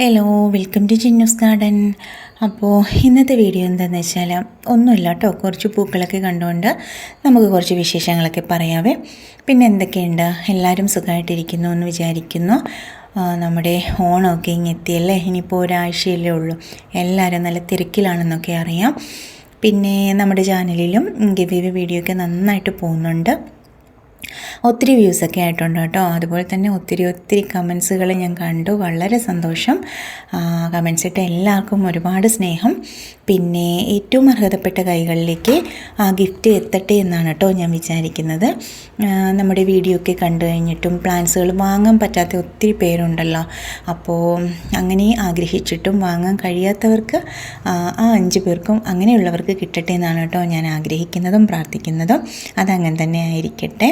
Hello, welcome to Jinnu's garden. അപ്പോൾ ഇന്നത്തെ video എന്താണെന്ന് വെച്ചാൽ ഒന്നുമില്ല കേട്ടോ, കുറച്ച് പൂക്കളൊക്കെ കണ്ടുകൊണ്ട് നമുക്ക് കുറച്ച് വിശേഷങ്ങളൊക്കെ പറയാവേ. പിന്നെ എന്തൊക്കെയുണ്ട്, എല്ലാവരും സുഖമായിട്ടിരിക്കുന്നു എന്ന് വിചാരിക്കുന്നു. നമ്മുടെ ഓണമൊക്കെ ഇങ്ങെത്തിയല്ലേ, ഇനിയിപ്പോൾ ഒരാഴ്ചയല്ലേ ഉള്ളൂ. എല്ലാവരും നല്ല തിരക്കിലാണെന്നൊക്കെ അറിയാം. പിന്നെ നമ്മുടെ ചാനലിലും ഗിവ് വീഡിയോ ഒക്കെ നന്നായിട്ട് പോകുന്നുണ്ട്. ഒത്തിരി വ്യൂസൊക്കെ ആയിട്ടുണ്ട് കേട്ടോ. അതുപോലെ തന്നെ ഒത്തിരി കമൻസുകൾ ഞാൻ കണ്ടു. വളരെ സന്തോഷം. കമൻസ് ഇട്ട എല്ലാവർക്കും ഒരുപാട് സ്നേഹം. പിന്നെ ഏറ്റവും അർഹതപ്പെട്ട കൈകളിലേക്ക് ആ ഗിഫ്റ്റ് എത്തട്ടെ എന്നാണ് കേട്ടോ ഞാൻ വിചാരിക്കുന്നത്. നമ്മുടെ വീഡിയോ ഒക്കെ കണ്ടു കഴിഞ്ഞിട്ടും പ്ലാന്റ്സുകൾ വാങ്ങാൻ പറ്റാത്ത ഒത്തിരി പേരുണ്ടല്ലോ. അപ്പോൾ അങ്ങനെ ആഗ്രഹിച്ചിട്ടും വാങ്ങാൻ കഴിയാത്തവർക്ക് ആ 5 പേർക്കും അങ്ങനെയുള്ളവർക്ക് കിട്ടട്ടെ എന്നാണ് കേട്ടോ ഞാൻ ആഗ്രഹിക്കുന്നതും പ്രാർത്ഥിക്കുന്നതും. അതങ്ങനെ തന്നെ ആയിരിക്കട്ടെ.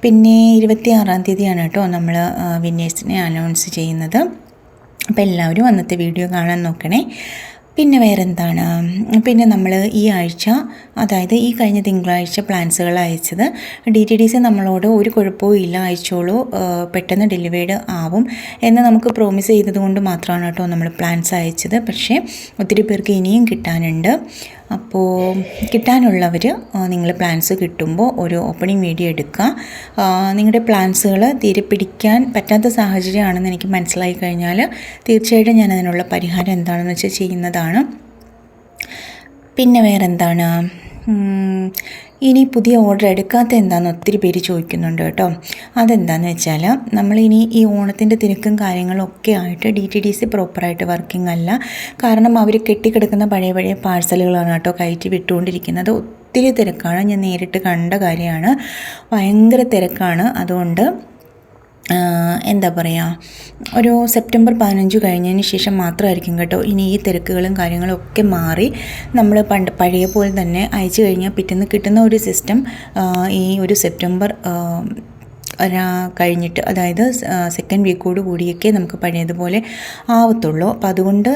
പിന്നെ 26-ാം തീയതിയാണ് കേട്ടോ നമ്മൾ വിന്നേഴ്സിനെ അനൗൺസ് ചെയ്യുന്നത്. അപ്പോൾ എല്ലാവരും അന്നത്തെ വീഡിയോ കാണാൻ നോക്കണേ. പിന്നെ വേറെന്താണ്, പിന്നെ നമ്മൾ ഈ ആഴ്ച, അതായത് ഈ കഴിഞ്ഞ തിങ്കളാഴ്ച പ്ലാന്റ്സുകൾ അയച്ചത് DTDC നമ്മളോട് ഒരു കുഴപ്പവും ഇല്ല, അയച്ചോളൂ, പെട്ടെന്ന് ഡെലിവേർഡ് ആവും എന്ന് നമുക്ക് പ്രോമിസ് ചെയ്തതുകൊണ്ട് മാത്രമാണ് കേട്ടോ നമ്മൾ പ്ലാന്റ്സ് അയച്ചത്. പക്ഷേ ഒത്തിരി പേർക്ക് ഇനിയും കിട്ടാനുണ്ട്. അപ്പോൾ കിട്ടാനുള്ളവർ നിങ്ങൾ പ്ലാന്റ്സ് കിട്ടുമ്പോൾ ഒരു ഓപ്പണിംഗ് വീഡിയോ എടുക്കുക. നിങ്ങളുടെ പ്ലാന്റ്സുകൾ തീരെ പിടിക്കാൻ പറ്റാത്ത സാഹചര്യമാണെന്ന് എനിക്ക് മനസ്സിലായി കഴിഞ്ഞാൽ തീർച്ചയായിട്ടും ഞാൻ അതിനുള്ള പരിഹാരം എന്താണെന്ന് വെച്ചാൽ ചെയ്യുന്നതാണ്. പിന്നെ വേറെന്താണ്, ഇനി പുതിയ ഓർഡർ എടുക്കാത്ത എന്താണെന്ന് ഒത്തിരി പേര് ചോദിക്കുന്നുണ്ട് കേട്ടോ. അതെന്താണെന്ന് വെച്ചാൽ നമ്മളിനി ഈ ഓണത്തിൻ്റെ തിരക്കും കാര്യങ്ങളും ഒക്കെ ആയിട്ട് DTDC പ്രോപ്പറായിട്ട് വർക്കിംഗ് അല്ല. കാരണം അവർ കെട്ടിക്കിടക്കുന്ന പഴയ പാഴ്സലുകളാണ് കേട്ടോ കയറ്റി വിട്ടുകൊണ്ടിരിക്കുന്നത്. ഒത്തിരി തിരക്കാണ്, ഞാൻ നേരിട്ട് കണ്ട കാര്യമാണ്. ഭയങ്കര തിരക്കാണ്. അതുകൊണ്ട് എന്താ പറയുക, ഒരു സെപ്റ്റംബർ 15 കഴിഞ്ഞതിന് ശേഷം മാത്രമായിരിക്കും കേട്ടോ ഇനി ഈ തിരക്കുകളും കാര്യങ്ങളും ഒക്കെ മാറി നമ്മൾ പഴയ പോലെ തന്നെ അയച്ചു കഴിഞ്ഞാൽ പിറ്റേന്ന് കിട്ടുന്ന ഒരു സിസ്റ്റം ഈ ഒരു സെപ്റ്റംബർ കഴിഞ്ഞിട്ട്, അതായത് സെക്കൻഡ് വീക്കോട് കൂടിയൊക്കെ നമുക്ക് പഴയതുപോലെ ആവത്തുള്ളൂ. അപ്പോൾ അതുകൊണ്ട്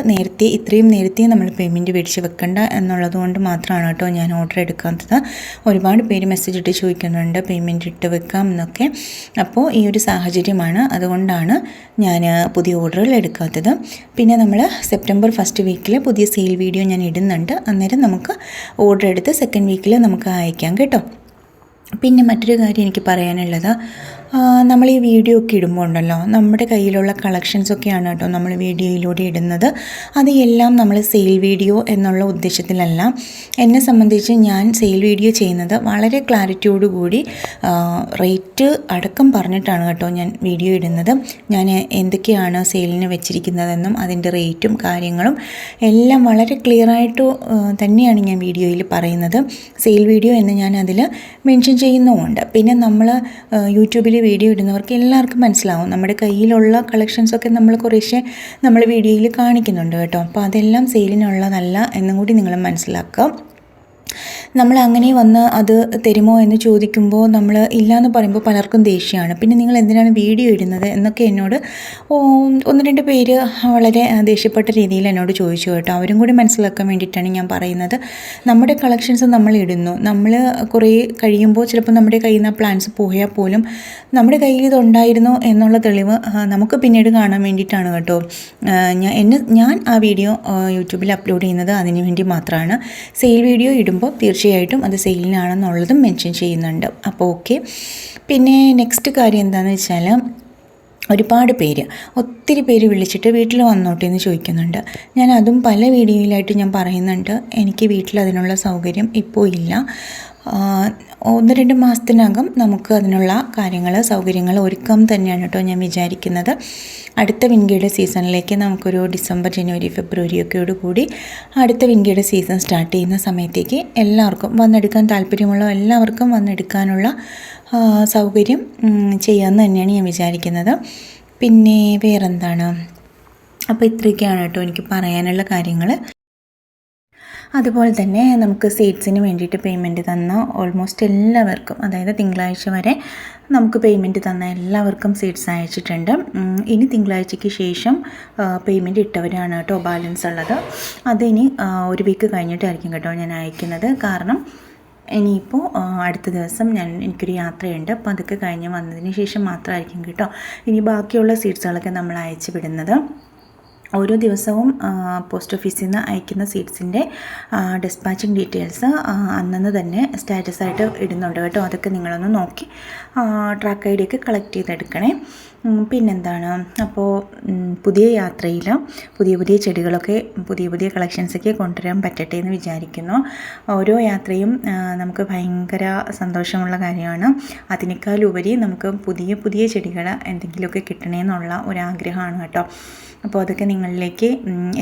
ഇത്രയും നേരത്തെ നമ്മൾ പേയ്മെൻറ്റ് മേടിച്ച് വെക്കണ്ട എന്നുള്ളത് കൊണ്ട് മാത്രമാണ് കേട്ടോ ഞാൻ ഓർഡർ എടുക്കാത്തത്. ഒരുപാട് പേര് മെസ്സേജ് ഇട്ട് ചോദിക്കുന്നുണ്ട് പേയ്മെൻറ്റ് ഇട്ട് വെക്കാം എന്നൊക്കെ. അപ്പോൾ ഈ ഒരു സാഹചര്യമാണ്, അതുകൊണ്ടാണ് ഞാൻ പുതിയ ഓർഡറുകൾ എടുക്കാത്തത്. പിന്നെ നമ്മൾ സെപ്റ്റംബർ ഫസ്റ്റ് വീക്കിൽ പുതിയ സെയിൽ വീഡിയോ ഞാൻ ഇടുന്നുണ്ട്. അന്നേരം നമുക്ക് ഓർഡർ എടുത്ത് സെക്കൻഡ് വീക്കിൽ നമുക്ക് അയക്കാം കേട്ടോ. പിന്നെ മറ്റൊരു കാര്യം എനിക്ക് പറയാനുള്ളത്, നമ്മൾ ഈ വീഡിയോ ഒക്കെ ഇടുമ്പോൾ ഉണ്ടല്ലോ, നമ്മുടെ കയ്യിലുള്ള കളക്ഷൻസൊക്കെയാണ് കേട്ടോ നമ്മൾ വീഡിയോയിലൂടെ ഇടുന്നത്. അത് എല്ലാം നമ്മൾ സെയിൽ വീഡിയോ എന്നുള്ള ഉദ്ദേശത്തിലല്ല. എന്നെ സംബന്ധിച്ച് ഞാൻ സെയിൽ വീഡിയോ ചെയ്യുന്നത് വളരെ ക്ലാരിറ്റിയോടുകൂടി റേറ്റ് അടക്കം പറഞ്ഞിട്ടാണ് കേട്ടോ ഞാൻ വീഡിയോ ഇടുന്നത്. ഞാൻ എന്തൊക്കെയാണ് സെയിലിന് വെച്ചിരിക്കുന്നതെന്നും അതിൻ്റെ റേറ്റും കാര്യങ്ങളും എല്ലാം വളരെ ക്ലിയറായിട്ട് തന്നെയാണ് ഞാൻ വീഡിയോയിൽ പറയുന്നത്. സെയിൽ വീഡിയോ എന്ന് ഞാൻ അതിൽ മെൻഷൻ ചെയ്യുന്നുമുണ്ട്. പിന്നെ നമ്മൾ യൂട്യൂബിൽ വീഡിയോ ഇടുന്നവർക്ക് എല്ലാവർക്കും മനസ്സിലാവും നമ്മുടെ കയ്യിലുള്ള കളക്ഷൻസൊക്കെ നമ്മൾ കുറേശ്ശെ നമ്മൾ വീഡിയോയിൽ കാണിക്കുന്നുണ്ട് കേട്ടോ. അപ്പോൾ അതെല്ലാം സെയിലിനുള്ളതല്ല എന്നും കൂടി നിങ്ങൾ മനസ്സിലാക്കുക. നമ്മൾ അങ്ങനെ വന്ന് അത് തരുമോ എന്ന് ചോദിക്കുമ്പോൾ നമ്മൾ ഇല്ലയെന്ന് പറയുമ്പോൾ പലർക്കും ദേഷ്യമാണ്. പിന്നെ നിങ്ങൾ എന്തിനാണ് വീഡിയോ ഇടുന്നത് എന്നൊക്കെ എന്നോട് 1-2 പേര് വളരെ ദേഷ്യപ്പെട്ട രീതിയിൽ എന്നോട് ചോദിച്ചു കേട്ടോ. അവരും കൂടി മനസ്സിലാക്കാൻ വേണ്ടിയിട്ടാണ് ഞാൻ പറയുന്നത്. നമ്മുടെ കളക്ഷൻസ് നമ്മൾ ഇടുന്നു, നമ്മൾ കുറേ കഴിയുമ്പോൾ ചിലപ്പോൾ നമ്മുടെ കയ്യിൽ നിന്ന് പ്ലാൻസ് പോയാൽ പോലും നമ്മുടെ കയ്യിൽ ഇതുണ്ടായിരുന്നു എന്നുള്ള തെളിവ് നമുക്ക് പിന്നീട് കാണാൻ വേണ്ടിയിട്ടാണ് കേട്ടോ ഞാൻ ആ വീഡിയോ യൂട്യൂബിൽ അപ്ലോഡ് ചെയ്യുന്നത്. അതിന് വേണ്ടി മാത്രമാണ്. സെയിൽ വീഡിയോ ഇടുമ്പോൾ തീർച്ചയായിട്ടും അത് സെയിലിനാണെന്നുള്ളതും മെൻഷൻ ചെയ്യുന്നുണ്ട്. അപ്പോൾ ഓക്കെ. പിന്നെ നെക്സ്റ്റ് കാര്യം എന്താണെന്ന് വെച്ചാൽ, ഒത്തിരി പേര് വിളിച്ചിട്ട് വീട്ടിൽ വന്നോട്ടെ എന്ന് ചോദിക്കുന്നുണ്ട്. ഞാൻ അതും പല വീഡിയോയിലായിട്ട് ഞാൻ പറയുന്നുണ്ട്, എനിക്ക് വീട്ടിൽ അതിനുള്ള സൗകര്യം ഇപ്പോൾ ഇല്ല. 1-2 മാസത്തിനകം നമുക്ക് അതിനുള്ള സൗകര്യങ്ങൾ ഒരുക്കം തന്നെയാണ് കേട്ടോ ഞാൻ വിചാരിക്കുന്നത്. അടുത്ത വിൻഗയുടെ സീസണിലേക്ക് നമുക്കൊരു ഡിസംബർ, ജനുവരി, ഫെബ്രുവരി ഒക്കെയോടുകൂടി അടുത്ത വിൻഗയുടെ സീസൺ സ്റ്റാർട്ട് ചെയ്യുന്ന സമയത്തേക്ക് എല്ലാവർക്കും വന്നെടുക്കാൻ താല്പര്യമുള്ള എല്ലാവർക്കും വന്നെടുക്കാനുള്ള സൗകര്യം ചെയ്യാമെന്ന് തന്നെയാണ് ഞാൻ വിചാരിക്കുന്നത്. പിന്നെ വേറെന്താണ്, അപ്പോൾ ഇത്രയൊക്കെയാണ് കേട്ടോ എനിക്ക് പറയാനുള്ള കാര്യങ്ങൾ. അതുപോലെ തന്നെ നമുക്ക് സീഡ്സിന് വേണ്ടിയിട്ട് പേയ്മെൻറ്റ് തന്ന ഓൾമോസ്റ്റ് എല്ലാവർക്കും, അതായത് തിങ്കളാഴ്ച വരെ നമുക്ക് പേയ്മെൻറ്റ് തന്ന എല്ലാവർക്കും സീഡ്സ് അയച്ചിട്ടുണ്ട്. ഇനി തിങ്കളാഴ്ചയ്ക്ക് ശേഷം പേയ്മെൻറ്റ് ഇട്ടവരാണ് കേട്ടോ ബാലൻസ് ഉള്ളത്. അതിനി ഒരു വീക്ക് കഴിഞ്ഞിട്ടായിരിക്കും കേട്ടോ ഞാൻ അയക്കുന്നത്. കാരണം ഇനിയിപ്പോൾ അടുത്ത ദിവസം എനിക്കൊരു യാത്രയുണ്ട്. അപ്പോൾ അതൊക്കെ കഴിഞ്ഞ് വന്നതിന് ശേഷം മാത്രമായിരിക്കും കേട്ടോ ഇനി ബാക്കിയുള്ള സീഡ്സുകളൊക്കെ നമ്മൾ അയച്ചു വിടുന്നത്. ഓരോ ദിവസവും പോസ്റ്റ് ഓഫീസിൽ നിന്ന് അയക്കുന്ന സീഡ്സിൻ്റെ ഡിസ്പാച്ചിങ് ഡീറ്റെയിൽസ് അന്നന്ന് തന്നെ സ്റ്റാറ്റസായിട്ട് ഇടുന്നുണ്ട് കേട്ടോ. അതൊക്കെ നിങ്ങളൊന്ന് നോക്കി ട്രാക്ക് ഐ ഡിയൊക്കെ കളക്ട് ചെയ്തെടുക്കണേ. പിന്നെന്താണ്, അപ്പോൾ പുതിയ യാത്രയിൽ പുതിയ ചെടികളൊക്കെ പുതിയ കളക്ഷൻസൊക്കെ കൊണ്ടുവരാൻ പറ്റട്ടെ എന്ന് വിചാരിക്കുന്നു. ഓരോ യാത്രയും നമുക്ക് ഭയങ്കര സന്തോഷമുള്ള കാര്യമാണ്. അതിനേക്കാളുപരി നമുക്ക് പുതിയ ചെടികൾ എന്തെങ്കിലുമൊക്കെ കിട്ടണമെന്നുള്ള ഒരാഗ്രഹമാണ് കേട്ടോ. അപ്പോൾ അതൊക്കെ നിങ്ങളിലേക്ക്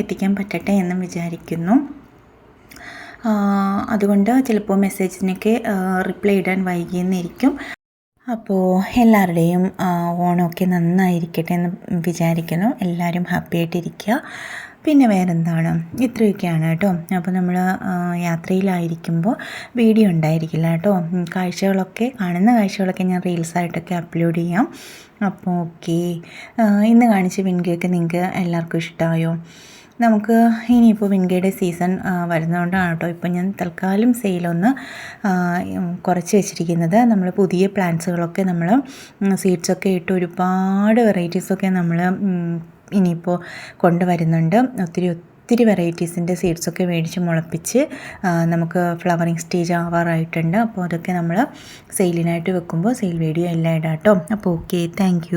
എത്തിക്കാൻ പറ്റട്ടെ എന്നും വിചാരിക്കുന്നു. അതുകൊണ്ട് ചിലപ്പോൾ മെസ്സേജിനൊക്കെ റിപ്ലൈ ഇടാൻ വൈകിയെന്നിരിക്കും. അപ്പോൾ എല്ലാവരുടെയും ഓണമൊക്കെ നന്നായിരിക്കട്ടെ എന്ന് വിചാരിക്കുന്നു. എല്ലാവരും ഹാപ്പി ആയിട്ടിരിക്കുക. പിന്നെ വേറെന്താണ്, ഇത്രയൊക്കെയാണ് കേട്ടോ. അപ്പോൾ നമ്മൾ യാത്രയിലായിരിക്കുമ്പോൾ വീഡിയോ ഉണ്ടായിരിക്കില്ല കേട്ടോ. കാണുന്ന കാഴ്ചകളൊക്കെ ഞാൻ റീൽസായിട്ടൊക്കെ അപ്ലോഡ് ചെയ്യാം. അപ്പോൾ ഓക്കെ, ഇന്ന് കാണിച്ച വിൻഗയൊക്കെ നിങ്ങൾക്ക് എല്ലാവർക്കും ഇഷ്ടമായോ? നമുക്ക് ഇനിയിപ്പോൾ വിൻഗയുടെ സീസൺ വരുന്നതുകൊണ്ടാണ് കേട്ടോ ഇപ്പം ഞാൻ തൽക്കാലം സെയിലൊന്ന് കുറച്ച് വെച്ചിരിക്കുന്നത്. നമ്മൾ പുതിയ പ്ലാന്റ്സുകളൊക്കെ നമ്മൾ സീഡ്സൊക്കെ ഇട്ട് ഒരുപാട് വെറൈറ്റീസൊക്കെ നമ്മൾ ഇനിയിപ്പോൾ കൊണ്ടുവരുന്നുണ്ട്. ഒത്തിരി വെറൈറ്റീസിൻ്റെ സീഡ്സൊക്കെ മേടിച്ച് മുളപ്പിച്ച് നമുക്ക് ഫ്ലവറിങ് സ്റ്റേജ് ആവാറായിട്ടുണ്ട്. അപ്പോൾ അതൊക്കെ നമ്മൾ സെയിലിനായിട്ട് വെക്കുമ്പോൾ സെയിൽ വീഡിയോ എല്ലാം ഇടാം കേട്ടോ. അപ്പോൾ ഓക്കെ, താങ്ക്